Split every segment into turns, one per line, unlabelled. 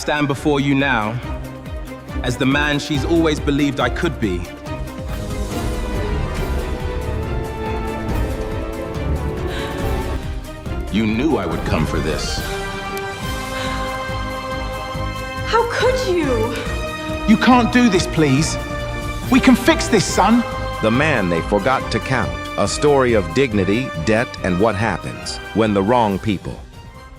stand before you now as the man she's always believed I could be. You knew I would come for this.
How could you?
You can't do this, please. We can fix this, son.
The Man They Forgot to Count, a story of dignity, debt, and what happens when the wrong people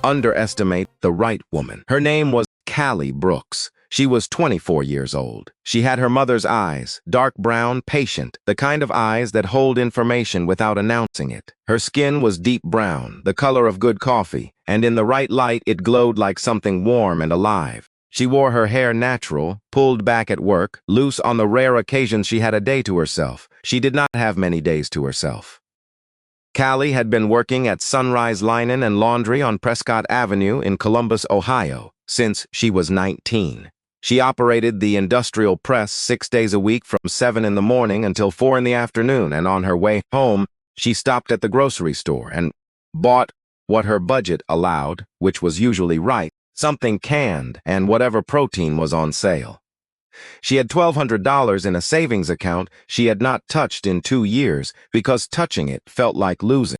underestimate the right woman. Her name was Callie Brooks. She was 24 years old. She had her mother's eyes, dark brown, patient, the kind of eyes that hold information without announcing it. Her skin was deep brown, the color of good coffee, and in the right light it glowed like something warm and alive. She wore her hair natural, pulled back at work, loose on the rare occasions she had a day to herself. She did not have many days to herself. Callie had been working at Sunrise Linen and Laundry on Prescott Avenue in Columbus, Ohio, since she was 19. She operated the industrial press 6 days a week from 7 in the morning until 4 in the afternoon, and on her way home, she stopped at the grocery store and bought what her budget allowed, which was usually right, something canned and whatever protein was on sale. She had $1,200 in a savings account she had not touched in 2 years because touching it felt like losing.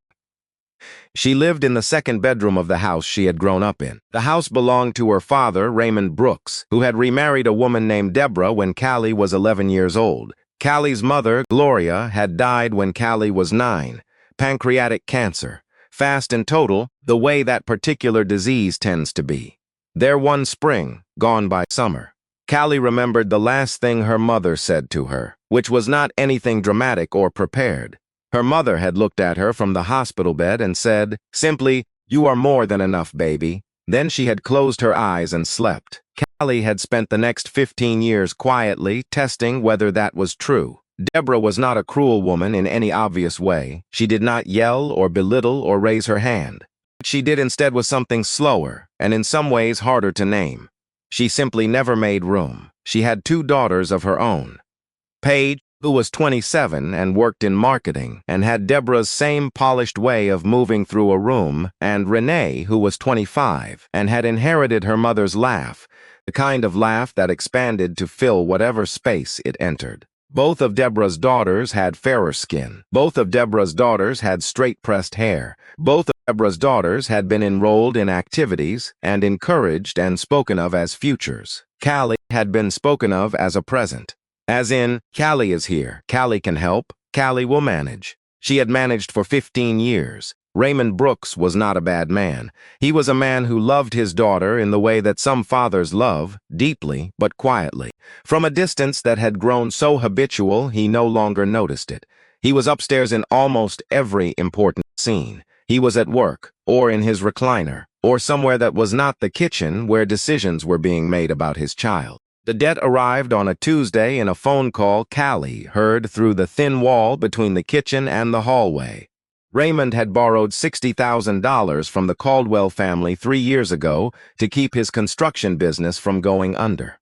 She lived in the second bedroom of the house she had grown up in. The house belonged to her father, Raymond Brooks, who had remarried a woman named Deborah when Callie was 11 years old. Callie's mother, Gloria, had died when Callie was 9, pancreatic cancer, fast and total, the way that particular disease tends to be. There one spring, gone by summer. Callie remembered the last thing her mother said to her, which was not anything dramatic or prepared. Her mother had looked at her from the hospital bed and said, simply, "You are more than enough, baby." Then she had closed her eyes and slept. Callie had spent the next 15 years quietly testing whether that was true. Deborah was not a cruel woman in any obvious way. She did not yell or belittle or raise her hand. What she did instead was something slower and in some ways harder to name. She simply never made room. She had 2 daughters of her own. Paige, who was 27 and worked in marketing and had Deborah's same polished way of moving through a room, and Renee, who was 25 and had inherited her mother's laugh, the kind of laugh that expanded to fill whatever space it entered. Both of Deborah's daughters had fairer skin. Both of Deborah's daughters had straight-pressed hair. Both of Deborah's daughters had been enrolled in activities and encouraged and spoken of as futures. Callie had been spoken of as a present. As in, Callie is here, Callie can help, Callie will manage. She had managed for 15 years. Raymond Brooks was not a bad man. He was a man who loved his daughter in the way that some fathers love, deeply but quietly. From a distance that had grown so habitual he no longer noticed it. He was upstairs in almost every important scene. He was at work, or in his recliner, or somewhere that was not the kitchen where decisions were being made about his child. The debt arrived on a Tuesday in a phone call Callie heard through the thin wall between the kitchen and the hallway. Raymond had borrowed $60,000 from the Caldwell family 3 years ago to keep his construction business from going under.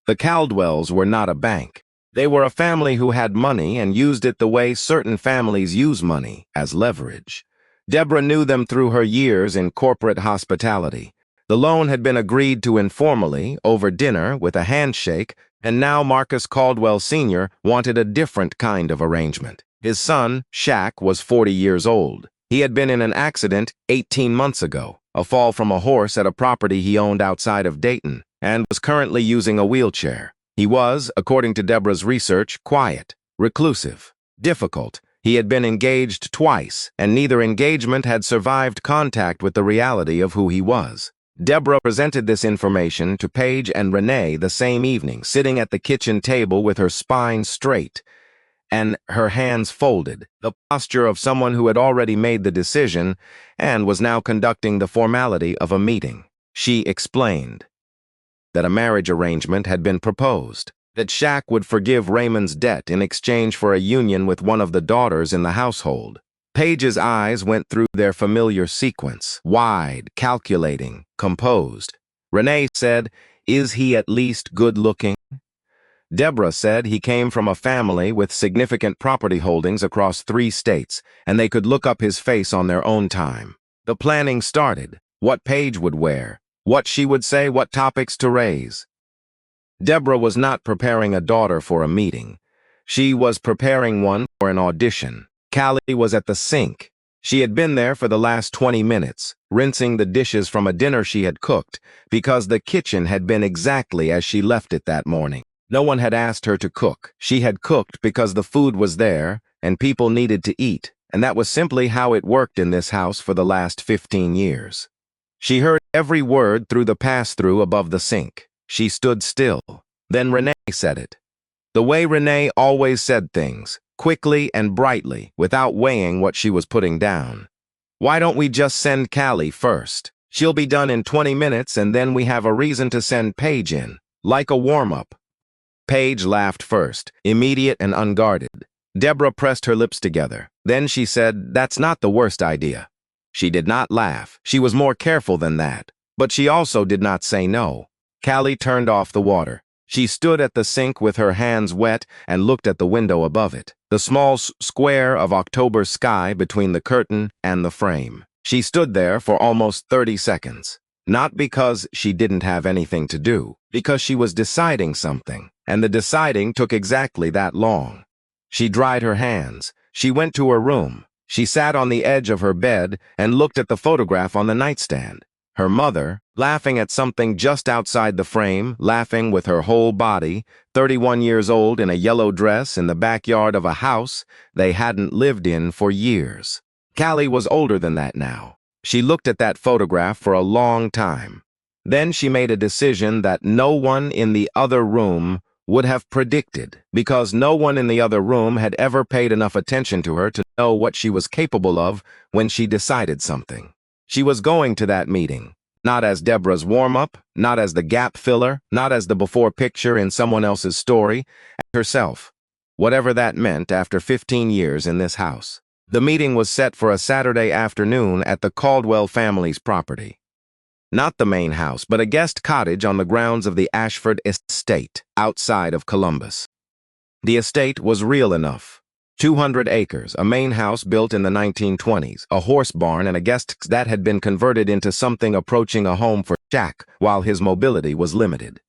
The Caldwells were not a bank. They were a family who had money and used it the way certain families use money, as leverage. Deborah knew them through her years in corporate hospitality. The loan had been agreed to informally, over dinner, with a handshake, and now Marcus Caldwell Sr. wanted a different kind of arrangement. His son, In.Shaq, was 40 years old. He had been in an accident 18 months ago, a fall from a horse at a property he owned outside of Dayton, and was currently using a wheelchair. He was, according to Deborah's research, quiet, reclusive, difficult. He had been engaged twice, and neither engagement had survived contact with the reality of who he was. Deborah presented this information to Paige and Renee the same evening, sitting at the kitchen table with her spine straight and her hands folded, the posture of someone who had already made the decision and was now conducting the formality of a meeting. She explained that a marriage arrangement had been proposed, that In.Shaq would forgive Raymond's debt in exchange for a union with one of the daughters in the household. Paige's eyes went through their familiar sequence, wide, calculating, composed. Renee said, "Is he at least good-looking?" Deborah said he came from a family with significant property holdings across 3 states, and they could look up his face on their own time. The planning started, what Paige would wear, what she would say, what topics to raise. Deborah was not preparing a daughter for a meeting. She was preparing one for an audition. Callie was at the sink. She had been there for the last 20 minutes, rinsing the dishes from a dinner she had cooked, because the kitchen had been exactly as she left it that morning. No one had asked her to cook. She had cooked because the food was there, and people needed to eat, and that was simply how it worked in this house for the last 15 years. She heard every word through the pass-through above the sink. She stood still. Then Renee said it. The way Renee always said things, quickly and brightly, without weighing what she was putting down. Why don't we just send Callie first? She'll be done in 20 minutes and then we have a reason to send Paige in, like a warm-up. Paige laughed first, immediate and unguarded. Deborah pressed her lips together. Then she said, "That's not the worst idea." She did not laugh. She was more careful than that. But she also did not say no. Callie turned off the water. She stood at the sink with her hands wet and looked at the window above it, the small square of October sky between the curtain and the frame. She stood there for almost 30 seconds. Not because she didn't have anything to do, because she was deciding something, and the deciding took exactly that long. She dried her hands. She went to her room. She sat on the edge of her bed and looked at the photograph on the nightstand. Her mother, laughing at something just outside the frame, laughing with her whole body, 31 years old in a yellow dress in the backyard of a house they hadn't lived in for years. Callie was older than that now. She looked at that photograph for a long time. Then she made a decision that no one in the other room would have predicted, because no one in the other room had ever paid enough attention to her to know what she was capable of when she decided something. She was going to that meeting, not as Deborah's warm-up, not as the gap filler, not as the before picture in someone else's story, as herself, whatever that meant after 15 years in this house. The meeting was set for a Saturday afternoon at the Caldwell family's property. Not the main house, but a guest cottage on the grounds of the Ashford Estate, outside of Columbus. The estate was real enough. 200 acres, a main house built in the 1920s, a horse barn, and a guest that had been converted into something approaching a home for In.Shaq while his mobility was limited.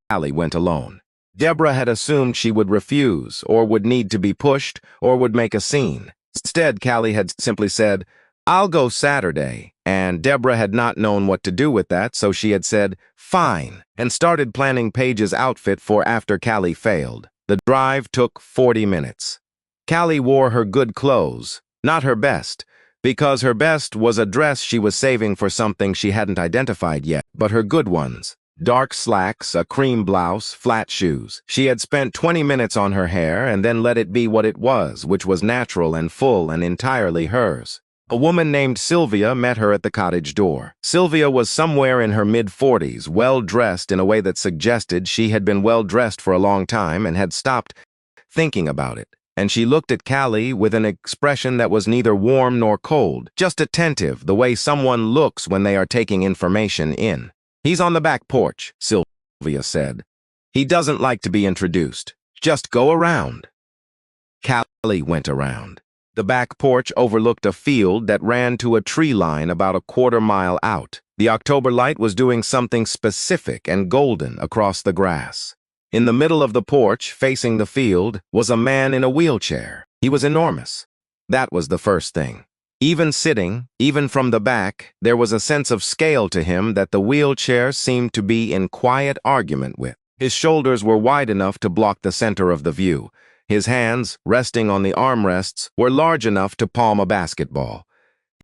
Callie went alone. Deborah had assumed she would refuse, or would need to be pushed, or would make a scene. Instead, Callie had simply said, "I'll go Saturday," and Deborah had not known what to do with that, so she had said, "Fine," and started planning Paige's outfit for after Callie failed. The drive took 40 minutes. Callie wore her good clothes, not her best, because her best was a dress she was saving for something she hadn't identified yet, but her good ones. Dark slacks, a cream blouse, flat shoes. She had spent 20 minutes on her hair and then let it be what it was, which was natural and full and entirely hers. A woman named Sylvia met her at the cottage door. Sylvia was somewhere in her mid-40s, well-dressed in a way that suggested she had been well-dressed for a long time and had stopped thinking about it. And she looked at Callie with an expression that was neither warm nor cold, just attentive, the way someone looks when they are taking information in. "He's on the back porch," Sylvia said. "He doesn't like to be introduced. Just go around." Callie went around. The back porch overlooked a field that ran to a tree line about a quarter-mile out. The October light was doing something specific and golden across the grass. In the middle of the porch, facing the field, was a man in a wheelchair. He was enormous. That was the first thing. Even sitting, even from the back, there was a sense of scale to him that the wheelchair seemed to be in quiet argument with. His shoulders were wide enough to block the center of the view. His hands, resting on the armrests, were large enough to palm a basketball.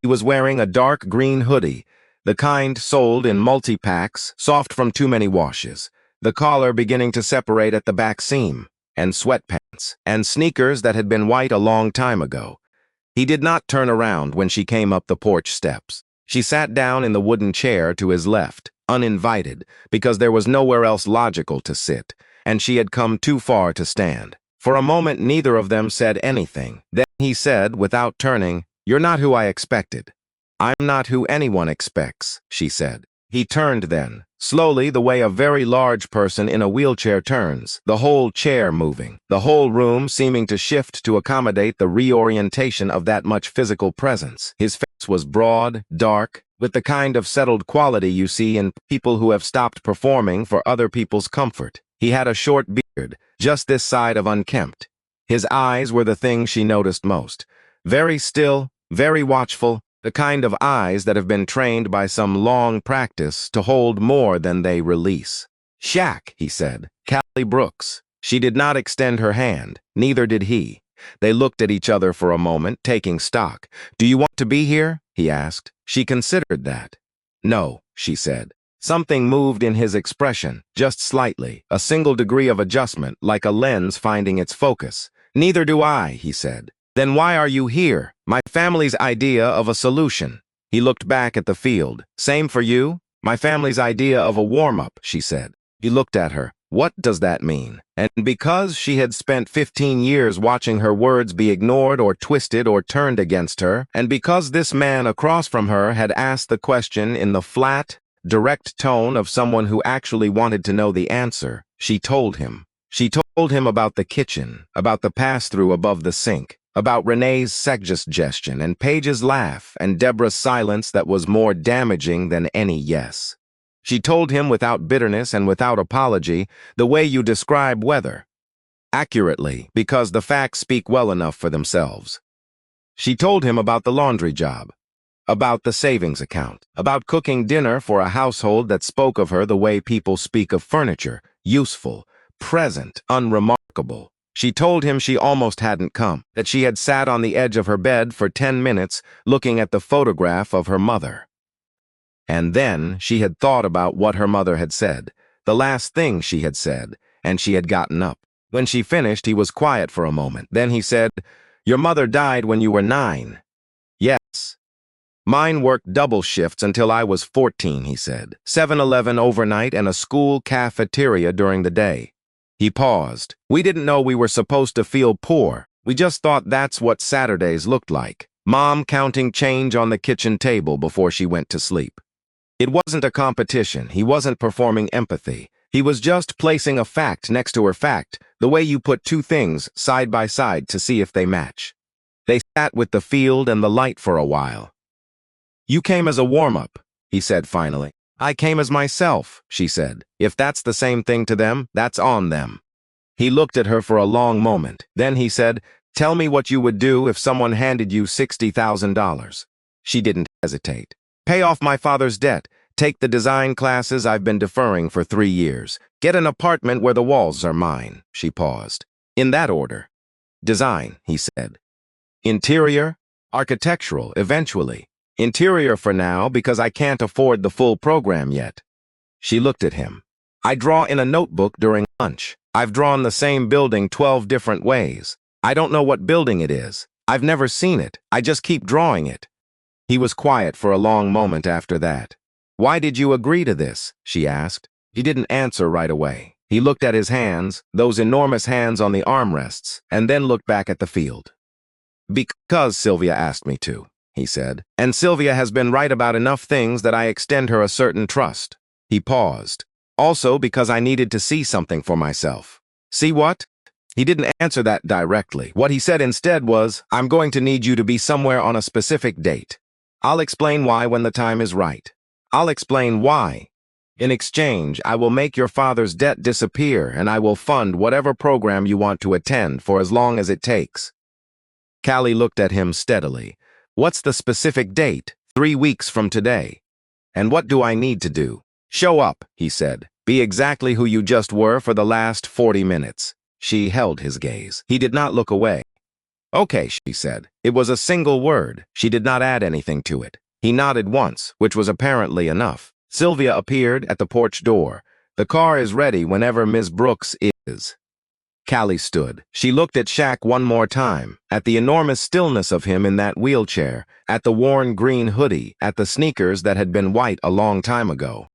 He was wearing a dark green hoodie, the kind sold in multi-packs, soft from too many washes, the collar beginning to separate at the back seam, and sweatpants, and sneakers that had been white a long time ago. He did not turn around when she came up the porch steps. She sat down in the wooden chair to his left, uninvited, because there was nowhere else logical to sit, and she had come too far to stand. For a moment, neither of them said anything. Then he said, without turning, "You're not who I expected." "I'm not who anyone expects," she said. He turned then, slowly the way a very large person in a wheelchair turns, the whole chair moving, the whole room seeming to shift to accommodate the reorientation of that much physical presence. His face was broad, dark, with the kind of settled quality you see in people who have stopped performing for other people's comfort. He had a short beard, just this side of unkempt. His eyes were the thing she noticed most. Very still, very watchful, the kind of eyes that have been trained by some long practice to hold more than they release. "Shaq," he said. "Callie Brooks." She did not extend her hand, neither did he. They looked at each other for a moment, taking stock. "Do you want to be here?" he asked. She considered that. "No," she said. Something moved in his expression, just slightly, a single degree of adjustment, like a lens finding its focus. "Neither do I," he said. "Then why are you here?" "My family's idea of a solution." He looked back at the field. "Same for you?" "My family's idea of a warm-up," she said. He looked at her. What does that mean? And because she had spent 15 years watching her words be ignored or twisted or turned against her, and because this man across from her had asked the question in the flat, direct tone of someone who actually wanted to know the answer, she told him. She told him about the kitchen, about the pass-through above the sink, about Renee's suggestion and Paige's laugh and Deborah's silence that was more damaging than any yes. She told him without bitterness and without apology the way you describe weather. Accurately, because the facts speak well enough for themselves. She told him about the laundry job, about the savings account, about cooking dinner for a household that spoke of her the way people speak of furniture, useful, present, unremarkable. She told him she almost hadn't come, that she had sat on the edge of her bed for 10 minutes looking at the photograph of her mother. And then she had thought about what her mother had said, the last thing she had said, and she had gotten up. When she finished, he was quiet for a moment. Then he said, "Your mother died when you were 9. "Yes. Mine worked double shifts until I was 14, he said. 7-Eleven overnight and a school cafeteria during the day." He paused. "We didn't know we were supposed to feel poor. We just thought that's what Saturdays looked like. Mom counting change on the kitchen table before she went to sleep." It wasn't a competition. He wasn't performing empathy. He was just placing a fact next to her fact, the way you put two things side by side to see if they match. They sat with the field and the light for a while. "You came as a warm-up," he said finally. "I came as myself," she said. "If that's the same thing to them, that's on them." He looked at her for a long moment. Then he said, "Tell me what you would do if someone handed you $60,000. She didn't hesitate. "Pay off my father's debt. Take the design classes I've been deferring for 3 years. Get an apartment where the walls are mine." She paused. "In that order." "Design," he said. "Interior?" "Architectural, eventually. Interior for now because I can't afford the full program yet." She looked at him. "I draw in a notebook during lunch. I've drawn the same building 12 different ways. I don't know what building it is. I've never seen it. I just keep drawing it." He was quiet for a long moment after that. "Why did you agree to this?" she asked. He didn't answer right away. He looked at his hands, those enormous hands on the armrests, and then looked back at the field. "Because Sylvia asked me to," he said. "And Sylvia has been right about enough things that I extend her a certain trust." He paused. "Also because I needed to see something for myself." "See what?" He didn't answer that directly. What he said instead was, "I'm going to need you to be somewhere on a specific date. I'll explain why when the time is right. I'll explain why. In exchange, I will make your father's debt disappear and I will fund whatever program you want to attend for as long as it takes." Callie looked at him steadily. "What's the specific date? 3 weeks from today. And what do I need to do?" "Show up," he said. "Be exactly who you just were for the last 40 minutes. She held his gaze. He did not look away. "Okay," she said. It was a single word. She did not add anything to it. He nodded once, which was apparently enough. Sylvia appeared at the porch door. "The car is ready whenever Ms. Brooks is." Callie stood. She looked at Shaq one more time, at the enormous stillness of him in that wheelchair, at the worn green hoodie, at the sneakers that had been white a long time ago.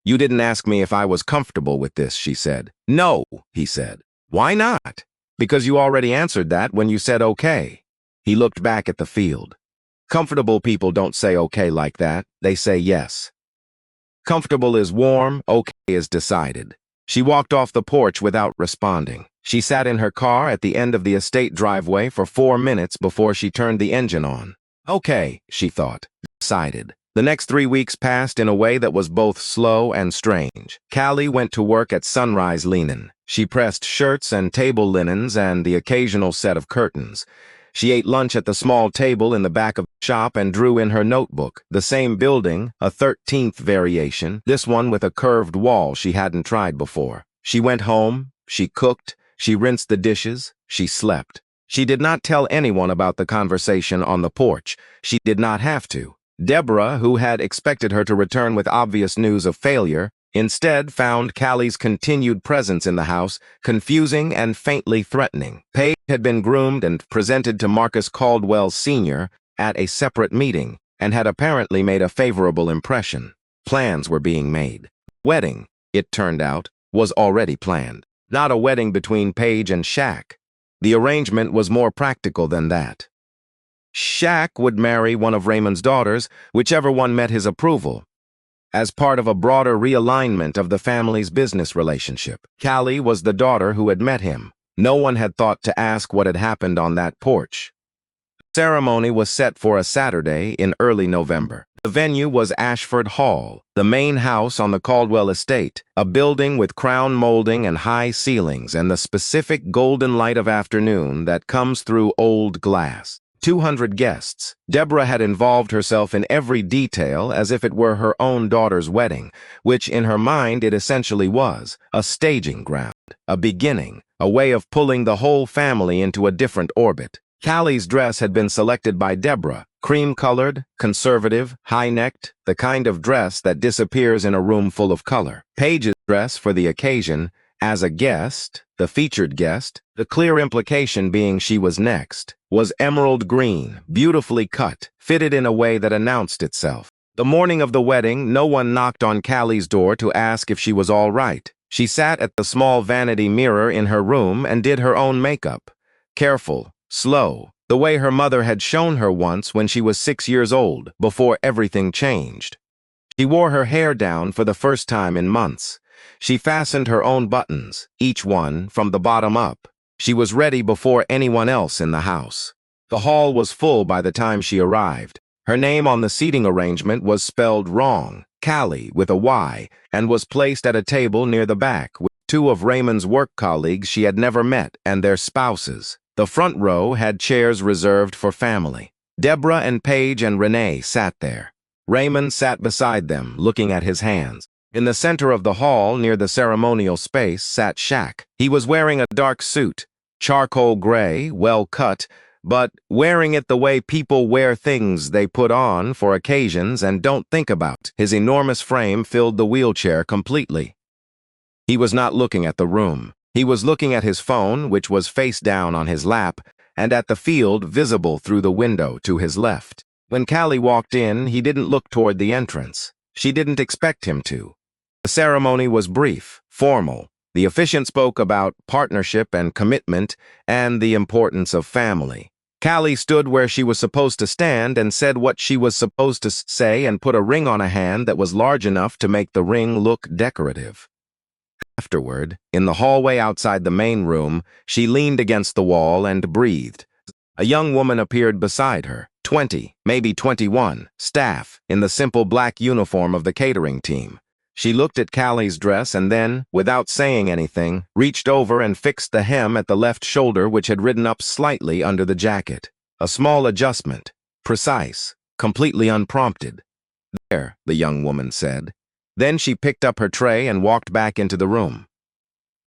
"You didn't ask me if I was comfortable with this," she said. "No," he said. "Why not?" "Because you already answered that when you said okay." He looked back at the field. Comfortable people don't say okay like that. They say yes. Comfortable is warm, okay is decided. She walked off the porch without responding. She sat in her car at the end of the estate driveway for 4 minutes before she turned the engine on. Okay, she thought. Decided. The next 3 weeks passed in a way that was both slow and strange. Callie went to work at Sunrise Linen. She pressed shirts and table linens and the occasional set of curtains. She ate lunch at the small table in the back of the shop and drew in her notebook. The same building, a 13th variation, this one with a curved wall she hadn't tried before. She went home, she cooked, she rinsed the dishes, she slept. She did not tell anyone about the conversation on the porch. She did not have to. Deborah, who had expected her to return with obvious news of failure, instead found Callie's continued presence in the house confusing and faintly threatening. Paige had been groomed and presented to Marcus Caldwell Sr. at a separate meeting and had apparently made a favorable impression. Plans were being made. Wedding, it turned out, was already planned. Not a wedding between Paige and Shaq. The arrangement was more practical than that. Shaq would marry one of Raymond's daughters, whichever one met his approval, as part of a broader realignment of the family's business relationship. Callie was the daughter who had met him. No one had thought to ask what had happened on that porch. The ceremony was set for a Saturday in early November. The venue was Ashford Hall, the main house on the Caldwell estate, a building with crown molding and high ceilings and the specific golden light of afternoon that comes through old glass. 200 guests. Deborah had involved herself in every detail as if it were her own daughter's wedding, which in her mind it essentially was, a staging ground, a beginning, a way of pulling the whole family into a different orbit. Callie's dress had been selected by Deborah, cream-colored, conservative, high-necked, the kind of dress that disappears in a room full of color. Paige's dress for the occasion, as a guest, the featured guest, the clear implication being she was next, was emerald green, beautifully cut, fitted in a way that announced itself. The morning of the wedding, no one knocked on Callie's door to ask if she was all right. She sat at the small vanity mirror in her room and did her own makeup. Careful, slow, the way her mother had shown her once when she was 6 years old, before everything changed. She wore her hair down for the first time in months. She fastened her own buttons, each one from the bottom up. She was ready before anyone else in the house. The hall was full by the time she arrived. Her name on the seating arrangement was spelled wrong, Callie with a Y, and was placed at a table near the back with 2 of Raymond's work colleagues she had never met and their spouses. The front row had chairs reserved for family. Deborah and Paige and Renee sat there. Raymond sat beside them, looking at his hands. In the center of the hall, near the ceremonial space, sat Shaq. He was wearing a dark suit, charcoal gray, well cut, but wearing it the way people wear things they put on for occasions and don't think about. His enormous frame filled the wheelchair completely. He was not looking at the room. He was looking at his phone, which was face down on his lap, and at the field visible through the window to his left. When Callie walked in, he didn't look toward the entrance. She didn't expect him to. The ceremony was brief, formal. The officiant spoke about partnership and commitment and the importance of family. Callie stood where she was supposed to stand and said what she was supposed to say and put a ring on a hand that was large enough to make the ring look decorative. Afterward, in the hallway outside the main room, she leaned against the wall and breathed. A young woman appeared beside her, 20, maybe 21, staff, in the simple black uniform of the catering team. She looked at Callie's dress and then, without saying anything, reached over and fixed the hem at the left shoulder which had ridden up slightly under the jacket. A small adjustment, precise, completely unprompted. "There," the young woman said. Then she picked up her tray and walked back into the room.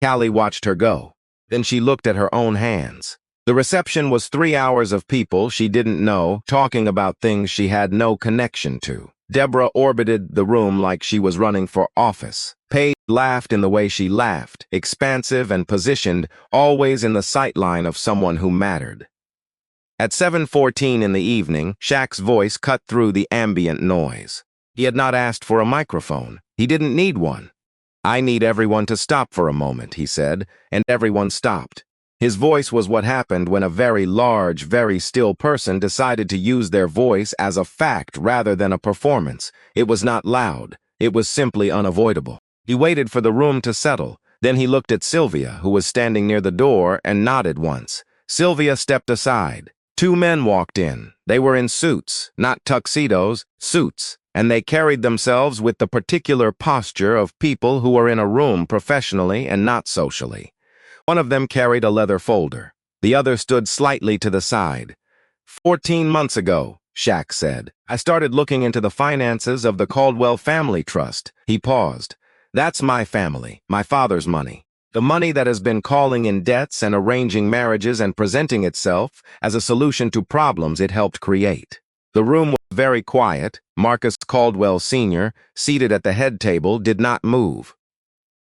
Callie watched her go. Then she looked at her own hands. The reception was 3 hours of people she didn't know talking about things she had no connection to. Deborah orbited the room like she was running for office. Paige laughed in the way she laughed, expansive and positioned, always in the sightline of someone who mattered. At 7:14 in the evening, Shaq's voice cut through the ambient noise. He had not asked for a microphone. He didn't need one. "I need everyone to stop for a moment," he said, and everyone stopped. His voice was what happened when a very large, very still person decided to use their voice as a fact rather than a performance. It was not loud. It was simply unavoidable. He waited for the room to settle. Then he looked at Sylvia, who was standing near the door, and nodded once. Sylvia stepped aside. 2 men walked in. They were in suits, not tuxedos, suits, and they carried themselves with the particular posture of people who are in a room professionally and not socially. One of them carried a leather folder. The other stood slightly to the side. 14 months ago, Shaq said, I started looking into the finances of the Caldwell Family Trust. He paused. That's my family, my father's money. The money that has been calling in debts and arranging marriages and presenting itself as a solution to problems it helped create. The room was very quiet. Marcus Caldwell Sr., seated at the head table, did not move.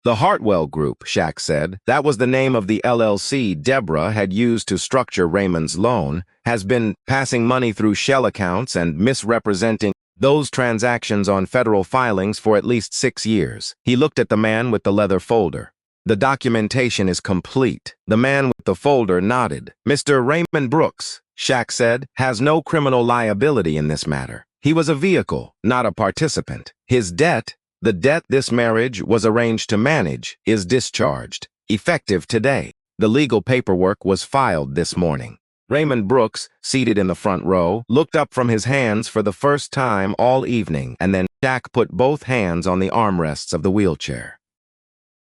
The Hartwell Group, Shaq said, that was the name of the LLC Deborah had used to structure Raymond's loan, has been passing money through shell accounts and misrepresenting those transactions on federal filings for at least 6 years. He looked at the man with the leather folder. The documentation is complete. The man with the folder nodded. Mr. Raymond Brooks, Shaq said, has no criminal liability in this matter. He was a vehicle, not a participant. His debt, the debt this marriage was arranged to manage, is discharged, effective today. The legal paperwork was filed this morning. Raymond Brooks, seated in the front row, looked up from his hands for the first time all evening, and then Shaq put both hands on the armrests of the wheelchair.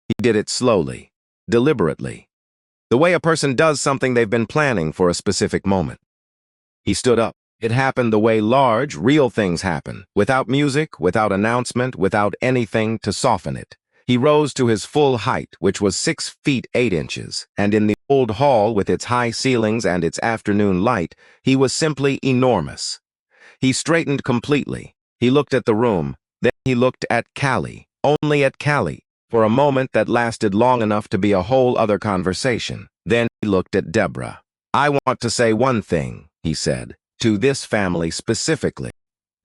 He did it slowly, deliberately, the way a person does something they've been planning for a specific moment. He stood up. It happened the way large, real things happen, without music, without announcement, without anything to soften it. He rose to his full height, which was 6 feet 8 inches, and in the old hall with its high ceilings and its afternoon light, he was simply enormous. He straightened completely. He looked at the room, then he looked at Callie, only at Callie, for a moment that lasted long enough to be a whole other conversation. Then he looked at Deborah. I want to say one thing, he said. To this family specifically.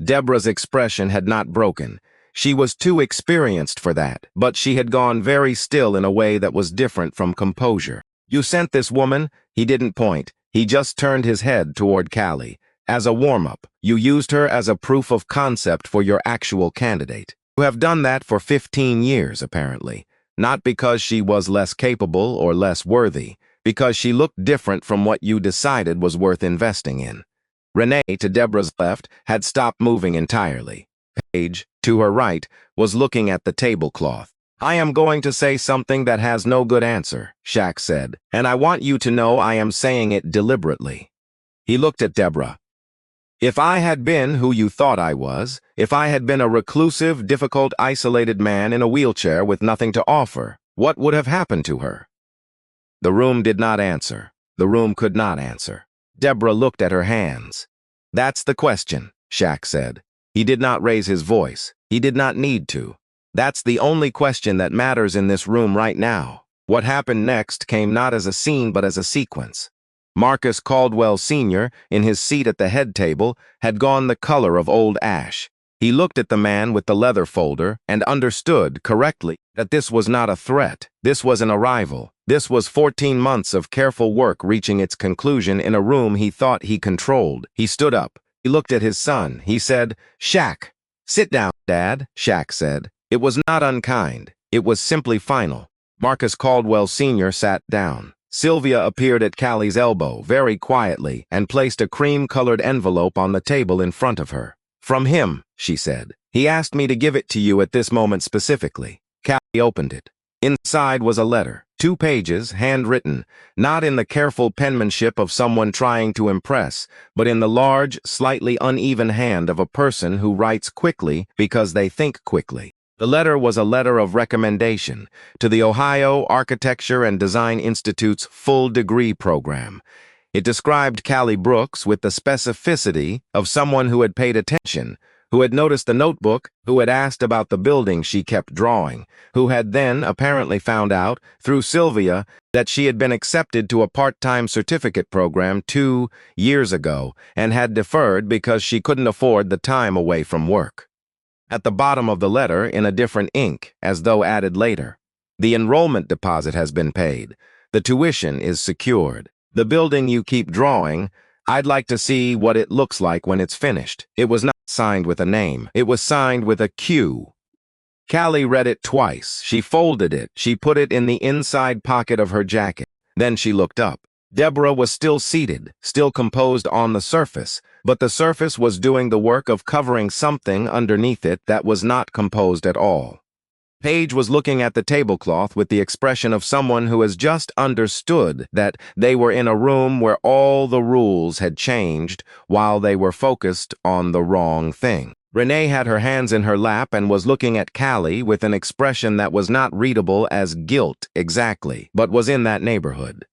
Deborah's expression had not broken. She was too experienced for that, but she had gone very still in a way that was different from composure. You sent this woman? He didn't point. He just turned his head toward Callie. As a warm-up, you used her as a proof of concept for your actual candidate. You have done that for 15 years, apparently. Not because she was less capable or less worthy, because she looked different from what you decided was worth investing in. Renee, to Deborah's left, had stopped moving entirely. Paige, to her right, was looking at the tablecloth. I am going to say something that has no good answer, Shaq said, and I want you to know I am saying it deliberately. He looked at Deborah. If I had been who you thought I was, if I had been a reclusive, difficult, isolated man in a wheelchair with nothing to offer, what would have happened to her? The room did not answer. The room could not answer. Deborah looked at her hands. That's the question, Shaq said. He did not raise his voice. He did not need to. That's the only question that matters in this room right now. What happened next came not as a scene but as a sequence. Marcus Caldwell Sr., in his seat at the head table, had gone the color of old ash. He looked at the man with the leather folder and understood correctly that this was not a threat. This was an arrival. This was 14 months of careful work reaching its conclusion in a room he thought he controlled. He stood up. He looked at his son. He said, Shaq. Sit down, Dad, Shaq said. It was not unkind. It was simply final. Marcus Caldwell Sr. sat down. Sylvia appeared at Callie's elbow, very quietly, and placed a cream-colored envelope on the table in front of her. From him, she said. He asked me to give it to you at this moment specifically. Callie opened it. Inside was a letter, 2 pages, handwritten, not in the careful penmanship of someone trying to impress, but in the large, slightly uneven hand of a person who writes quickly because they think quickly. The letter was a letter of recommendation to the Ohio Architecture and Design Institute's full degree program. It described Callie Brooks with the specificity of someone who had paid attention, who had noticed the notebook, who had asked about the building she kept drawing, who had then apparently found out, through Sylvia, that she had been accepted to a part-time certificate program 2 years ago and had deferred because she couldn't afford the time away from work. At the bottom of the letter, in a different ink, as though added later, the enrollment deposit has been paid. The tuition is secured. The building you keep drawing, I'd like to see what it looks like when it's finished. It was not signed with a name. It was signed with a Q. Callie read it twice. She folded it. She put it in the inside pocket of her jacket. Then she looked up. Deborah was still seated, still composed on the surface, but the surface was doing the work of covering something underneath it that was not composed at all. Paige was looking at the tablecloth with the expression of someone who has just understood that they were in a room where all the rules had changed while they were focused on the wrong thing. Renee had her hands in her lap and was looking at Callie with an expression that was not readable as guilt exactly, but was in that neighborhood.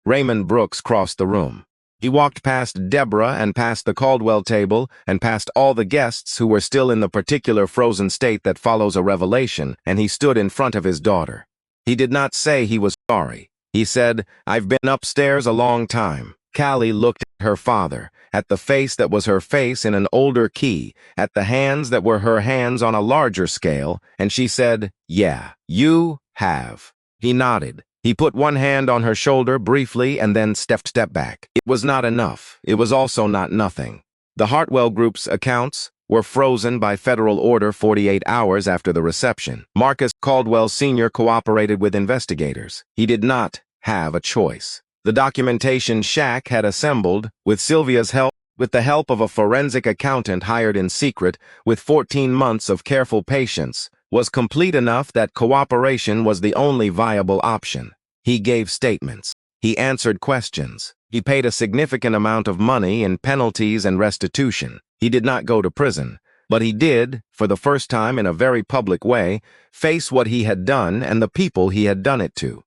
Raymond Brooks crossed the room. He walked past Deborah and past the Caldwell table and past all the guests who were still in the particular frozen state that follows a revelation, and he stood in front of his daughter. He did not say he was sorry. He said, "I've been upstairs a long time." Callie looked at her father, at the face that was her face in an older key, at the hands that were her hands on a larger scale, and she said, "Yeah, you have." He nodded. He put one hand on her shoulder briefly and then stepped back. It was not enough. It was also not nothing. The Hartwell Group's accounts were frozen by federal order 48 hours after the reception. Marcus Caldwell Sr. cooperated with investigators. He did not have a choice. The documentation In.Shaq had assembled, with Sylvia's help, with the help of a forensic accountant hired in secret, with 14 months of careful patience, was complete enough that cooperation was the only viable option. He gave statements. He answered questions. He paid a significant amount of money in penalties and restitution. He did not go to prison, but he did, for the first time in a very public way, face what he had done and the people he had done it to.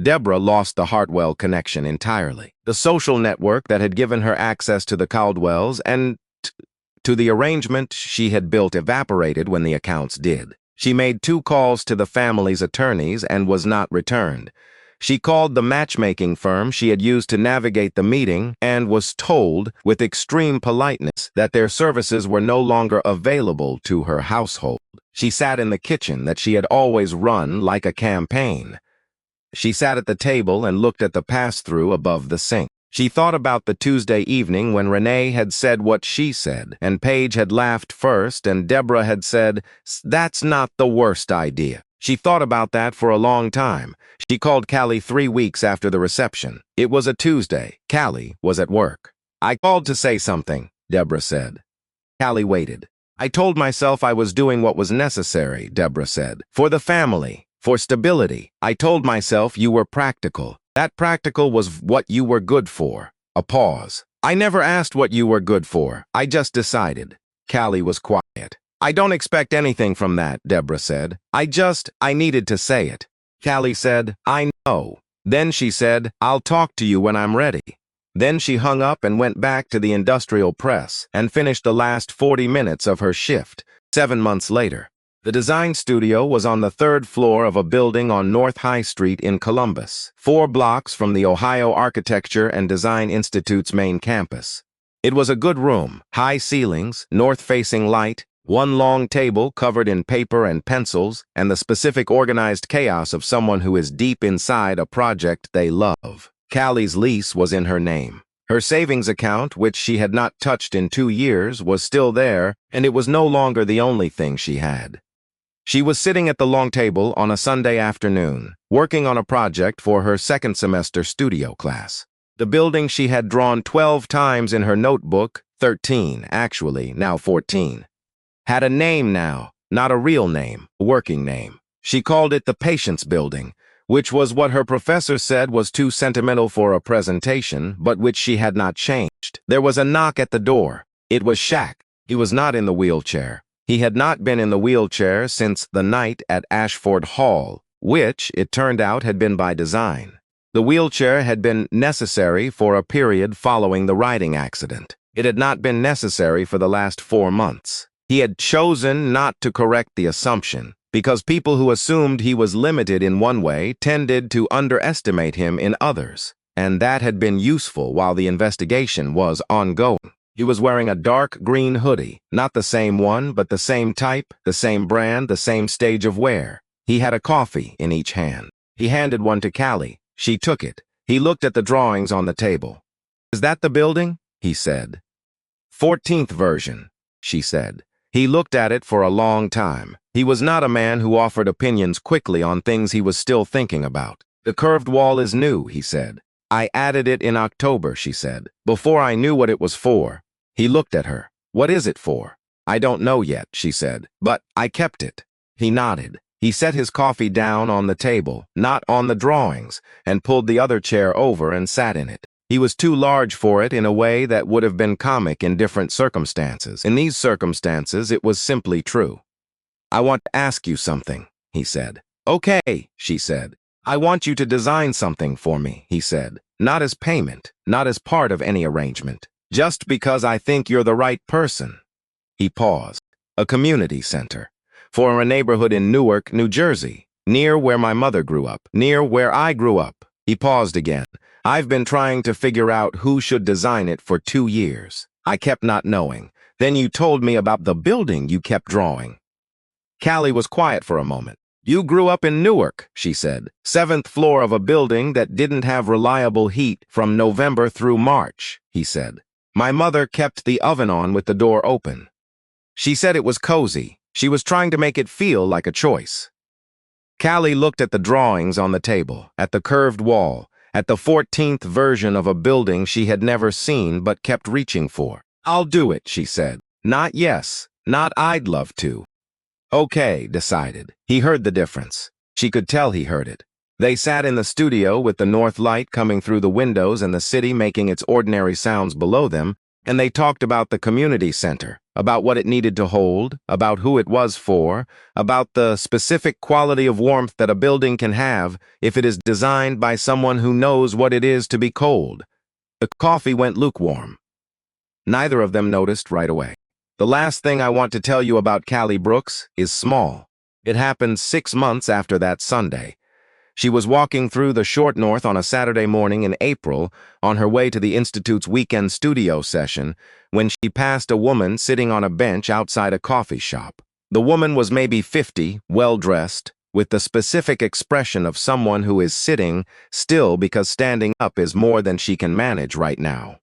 Deborah lost the Hartwell connection entirely. The social network that had given her access to the Caldwells and to the arrangement she had built evaporated when the accounts did. She made 2 calls to the family's attorneys and was not returned. She called the matchmaking firm she had used to navigate the meeting and was told, with extreme politeness, that their services were no longer available to her household. She sat in the kitchen that she had always run like a campaign. She sat at the table and looked at the pass-through above the sink. She thought about the Tuesday evening when Renee had said what she said, and Paige had laughed first, and Deborah had said, "That's not the worst idea." She thought about that for a long time. She called Callie 3 weeks after the reception. It was a Tuesday. Callie was at work. "I called to say something," Deborah said. Callie waited. "I told myself I was doing what was necessary," Deborah said. "For the family, for stability. I told myself you were practical. That practical was what you were good for." A pause. "I never asked what you were good for. I just decided." Callie was quiet. "I don't expect anything from that," Deborah said. I needed to say it." Callie said, "I know." Then she said, "I'll talk to you when I'm ready." Then she hung up and went back to the industrial press and finished the last 40 minutes of her shift. 7 months later. The design studio was on the 3rd floor of a building on North High Street in Columbus, 4 blocks from the Ohio Architecture and Design Institute's main campus. It was a good room, high ceilings, north-facing light, 1 long table covered in paper and pencils, and the specific organized chaos of someone who is deep inside a project they love. Callie's lease was in her name. Her savings account, which she had not touched in 2 years, was still there, and it was no longer the only thing she had. She was sitting at the long table on a Sunday afternoon, working on a project for her 2nd semester studio class. The building she had drawn 12 times in her notebook, 13, actually, now 14, had a name now, not a real name, a working name. She called it the Patience Building, which was what her professor said was too sentimental for a presentation, but which she had not changed. There was a knock at the door. It was Shaq. He was not in the wheelchair. He had not been in the wheelchair since the night at Ashford Hall, which, it turned out, had been by design. The wheelchair had been necessary for a period following the riding accident. It had not been necessary for the last 4 months. He had chosen not to correct the assumption, because people who assumed he was limited in one way tended to underestimate him in others, and that had been useful while the investigation was ongoing. He was wearing a dark green hoodie, not the same one, but the same type, the same brand, the same stage of wear. He had a coffee in each hand. He handed one to Callie. She took it. He looked at the drawings on the table. "Is that the building?" he said. "14th version," she said. He looked at it for a long time. He was not a man who offered opinions quickly on things he was still thinking about. "The curved wall is new," he said. "I added it in October," she said, "before I knew what it was for." He looked at her. What is it for? I don't know yet, she said, but I kept it. He nodded. He set his coffee down on the table, not on the drawings, and pulled the other chair over and sat in it. He was too large for it in a way that would have been comic in different circumstances. In these circumstances, it was simply true. I want to ask you something, he said. Okay, she said. I want you to design something for me, he said. Not as payment, not as part of any arrangement. Just because I think you're the right person. He paused. A community center. For a neighborhood in Newark, New Jersey. Near where my mother grew up. Near where I grew up. He paused again. I've been trying to figure out who should design it for 2 years. I kept not knowing. Then you told me about the building you kept drawing. Callie was quiet for a moment. You grew up in Newark, she said. 7th floor of a building that didn't have reliable heat from November through March, he said. My mother kept the oven on with the door open. She said it was cozy. She was trying to make it feel like a choice. Callie looked at the drawings on the table, at the curved wall, at the 14th version of a building she had never seen but kept reaching for. I'll do it, she said. Not yes, not I'd love to. Okay, decided. He heard the difference. She could tell he heard it. They sat in the studio with the north light coming through the windows and the city making its ordinary sounds below them, and they talked about the community center, about what it needed to hold, about who it was for, about the specific quality of warmth that a building can have if it is designed by someone who knows what it is to be cold. The coffee went lukewarm. Neither of them noticed right away. The last thing I want to tell you about Callie Brooks is small. It happened 6 months after that Sunday. She was walking through the Short North on a Saturday morning in April on her way to the Institute's weekend studio session when she passed a woman sitting on a bench outside a coffee shop. The woman was maybe 50, well-dressed, with the specific expression of someone who is sitting still because standing up is more than she can manage right now.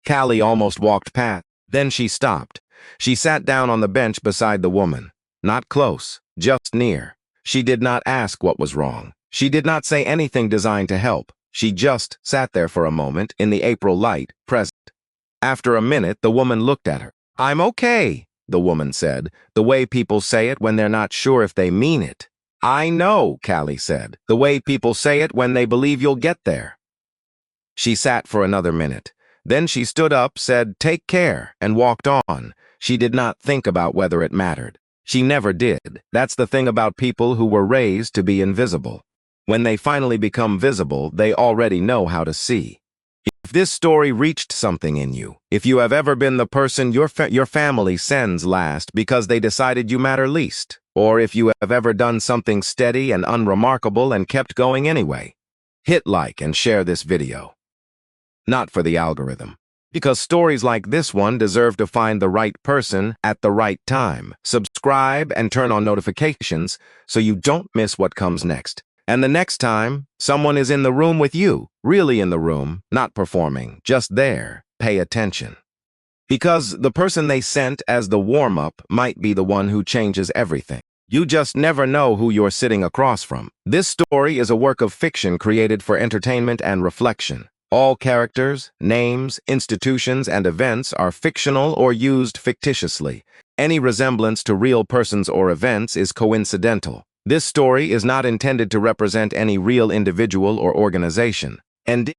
Callie almost walked past. Then she stopped. She sat down on the bench beside the woman. Not close, just near. She did not ask what was wrong. She did not say anything designed to help. She just sat there for a moment in the April light, present. After a minute, the woman looked at her. I'm okay, the woman said, the way people say it when they're not sure if they mean it. I know, Callie said, the way people say it when they believe you'll get there. She sat for another minute. Then she stood up, said, take care, and walked on. She did not think about whether it mattered. She never did. That's the thing about people who were raised to be invisible. When they finally become visible, they already know how to see. If this story reached something in you, if you have ever been the person your family sends last because they decided you matter least, or if you have ever done something steady and unremarkable and kept going anyway, hit like and share this video. Not for the algorithm. Because stories like this one deserve to find the right person at the right time. Subscribe and turn on notifications so you don't miss what comes next. And the next time, someone is in the room with you, really in the room, not performing, just there, pay attention. Because the person they sent as the warm-up might be the one who changes everything. You just never know who you're sitting across from. This story is a work of fiction created for entertainment and reflection. All characters, names, institutions, and events are fictional or used fictitiously. Any resemblance to real persons or events is coincidental. This story is not intended to represent any real individual or organization, and